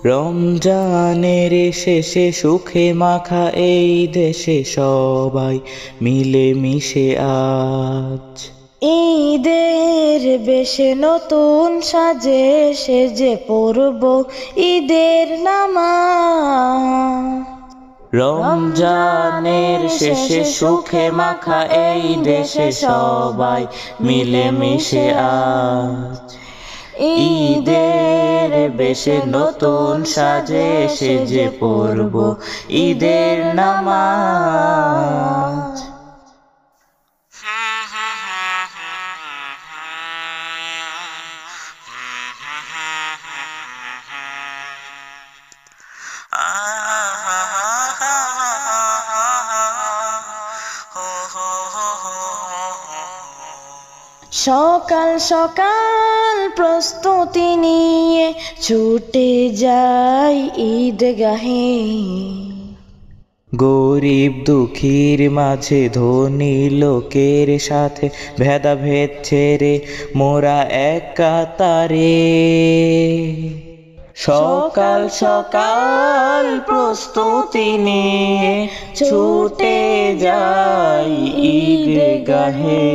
রমজানের শেষে সুখে মাখা এই দেশে সবাই মিলে মিশে আজ ঈদের বেশে নতুন সাজে সেজে পড়ব ঈদের নামাজ। রমজানের শেষে সুখে মাখা এই দেশে সবাই মিলে মিশে আজ ঈদের বেশে নতুন সাজে সেজে পড়ব ঈদের নামাজ। সকাল সকাল প্রস্তুতি নিয়ে ছুটে যাই ঈদগাহে, গরিব দুঃখীর মাঝে ধনী লোকের সাথে ভেদাভেদ ছেড়ে মোরা এক কাতারে। সকাল সকাল প্রস্তুতি নিয়ে ছুটে যাই ঈদগাহে,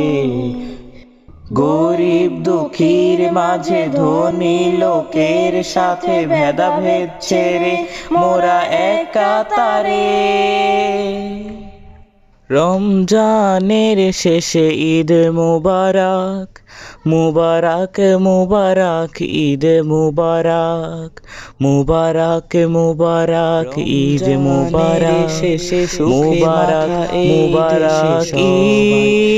গরিব দুঃখীর মাঝে ধনী লোকের সাথে ভেদাভেদ ছেড়ে মোরা এক কাতারে। রমজানের শেষে ঈদ মুবারক, মুবারক মুবারক ঈদ মুবারক, মুবারক মুবারক ঈদ মুবারক, শেষে মুবারক মুবারক ঈদ।